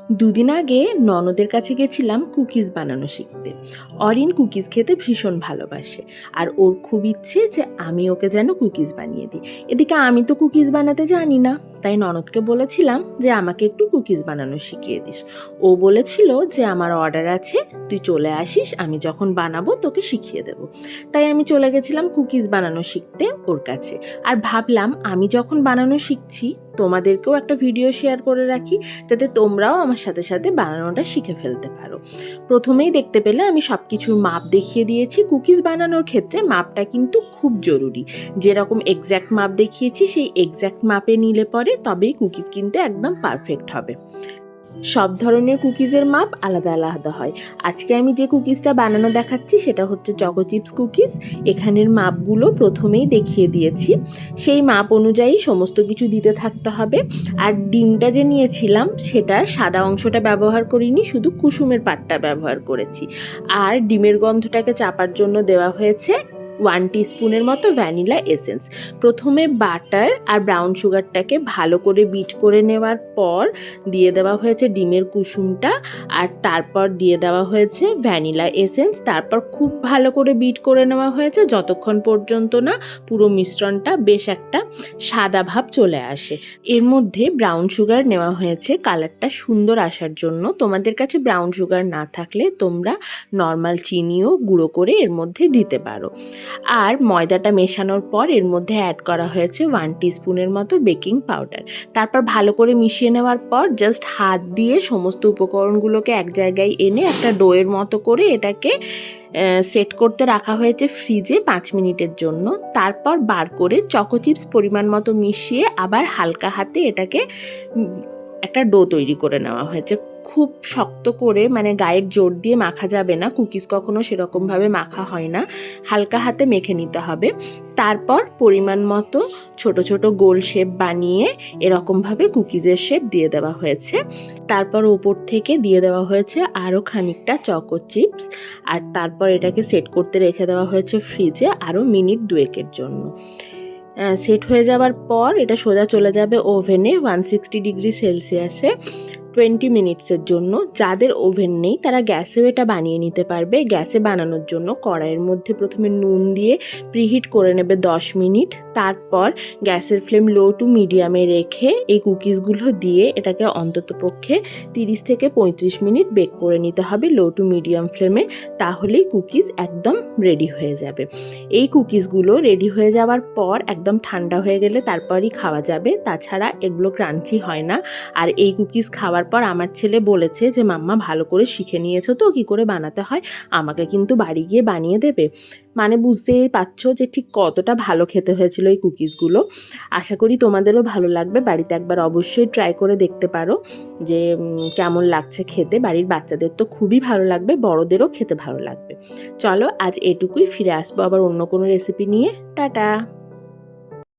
দুদিন আগে ননদের কাছে গেছিলাম কুকিজ বানানো শিখতে। অরিন কুকিজ খেতে ভীষণ ভালোবাসে, আর ওর খুব ইচ্ছে যে আমি ওকে যেন কুকিজ বানিয়ে দিই। এদিকে আমি তো কুকিজ বানাতে জানি না, তাই ননদকে বলেছিলাম যে আমাকে একটু কুকিজ বানানো শিখিয়ে দিস। ও বলেছিল যে আমার অর্ডার আছে, তুই চলে আসিস, আমি যখন বানাবো তোকে শিখিয়ে দেব। তাই আমি চলে গেছিলাম কুকিজ বানানো শিখতে ওর কাছে। আর ভাবলাম আমি যখন বানানো শিখছি তোমাদেরকেও একটা ভিডিও শেয়ার করে রাখি, যাতে তোমরাও আমার সাথে সাথে বানানোটা শিখে ফেলতে পারো। প্রথমেই দেখতে পেলে আমি সব কিছুর মাপ দেখিয়ে দিয়েছি। কুকিজ বানানোর ক্ষেত্রে মাপটা কিন্তু খুব জরুরি। যেরকম এক্স্যাক্ট মাপ দেখিয়েছি সেই এক্স্যাক্ট মাপে নিলে পরে তবেই কুকিজ কিন্তু একদম পারফেক্ট হবে। সব ধরনের কুকিজের মাপ আলাদা আলাদা হয়। আজকে আমি যে কুকিজটা বানানো দেখাচ্ছি সেটা হচ্ছে চকো চিপস কুকিজ। এখানের মাপগুলো প্রথমেই দেখিয়ে দিয়েছি, সেই মাপ অনুযায়ী সমস্ত কিছু দিতে থাকতে হবে। আর ডিমটা যে নিয়েছিলাম সেটা সাদা অংশটা ব্যবহার করিনি, শুধু কুসুমের পাটটা ব্যবহার করেছি। আর ডিমের গন্ধটাকে চাপার জন্য দেওয়া হয়েছে 1 টিস্পুনের মতো ভ্যানিলা এসেন্স। প্রথমে বাটার আর ব্রাউন সুগারটাকে ভালো করে বিট করে নেওয়ার পর দিয়ে দেওয়া হয়েছে ডিমের কুসুমটা, আর তারপর দিয়ে দেওয়া হয়েছে ভ্যানিলা এসেন্স। তারপর খুব ভালো করে বিট করে নেওয়া হয়েছে যতক্ষণ পর্যন্ত না পুরো মিশ্রণটা বেশ একটা সাদা ভাব চলে আসে। এর মধ্যে ব্রাউন সুগার নেওয়া হয়েছে কালারটা সুন্দর আসার জন্য। তোমাদের কাছে ব্রাউন সুগার না থাকলে তোমরা নর্মাল চিনিও গুঁড়ো করে এর মধ্যে দিতে পারো। আর ময়দাটা মেশানোর পর এর মধ্যে অ্যাড করা হয়েছে 1 টিস্পুনের মতো বেকিং পাউডার। তারপর ভালো করে মিশিয়ে নেওয়ার পর জাস্ট হাত দিয়ে সমস্ত উপকরণগুলোকে এক জায়গায় এনে একটা ডোয়ের মতো করে এটাকে সেট করতে রাখা হয়েছে ফ্রিজে 5 মিনিটের জন্য। তারপর বার করে চকো চিপস পরিমাণ মতো মিশিয়ে আবার হালকা হাতে এটাকে একটা ডো তৈরি করে নেওয়া হয়েছে। খুব শক্ত করে মানে গায়ের জোর দিয়ে মাখা যাবে না, কুকিজ কখনো সেরকমভাবে মাখা হয় না, হালকা হাতে মেখে নিতে হবে। তারপর পরিমাণ মতো ছোট ছোট গোল শেপ বানিয়ে এরকমভাবে কুকিজের শেপ দিয়ে দেওয়া হয়েছে। তারপর ওপর থেকে দিয়ে দেওয়া হয়েছে আরও খানিকটা চকো চিপস। আর তারপর এটাকে সেট করতে রেখে দেওয়া হয়েছে ফ্রিজে আরও মিনিট 2-এর জন্য। সেট হয়ে যাওয়ার পর এটা সোজা চলে যাবে ওভেনে 160 ডিগ্রি সেলসিয়াসে 20 মিনিটসের জন্য। যাদের ওভেন নেই তারা গ্যাসেও এটা বানিয়ে নিতে পারবে। গ্যাসে বানানোর জন্য কড়াইয়ের মধ্যে প্রথমে নুন দিয়ে প্রিহিট করে নেবে 10 মিনিট। তারপর গ্যাসের ফ্লেম লো টু মিডিয়ামে রেখে এই কুকিজগুলো দিয়ে এটাকে অন্ততপক্ষে 30 থেকে 35 মিনিট বেক করে নিতে হবে লো টু মিডিয়াম ফ্লেমে। তাহলেই কুকিজ একদম রেডি হয়ে যাবে। এই কুকিজগুলো রেডি হয়ে যাওয়ার পর একদম ঠান্ডা হয়ে গেলে তারপরই খাওয়া যাবে, তাছাড়া এগুলো ক্রাঞ্চি হয় না। আর এই কুকিজ খাওয়ার পর আমার ছেলে বলেছে যে মাম্মা ভালো করে শিখে নিয়েছো তো কী করে বানাতে হয়, আমাকে কিন্তু বাড়ি গিয়ে বানিয়ে দেবে। মানে বুঝতেই পারছো যে ঠিক কতটা ভালো খেতে হয়েছিল এই কুকিজগুলো। আশা করি তোমাদেরও ভালো লাগবে, বাড়িতে একবার অবশ্যই ট্রাই করে দেখতে পারো যে কেমন লাগছে খেতে। বাড়ির বাচ্চাদের তো খুবই ভালো লাগবে, বড়দেরও খেতে ভালো লাগবে। চলো আজ এটুকুই, ফিরে আসবো আবার অন্য কোনো রেসিপি নিয়ে। টাটা।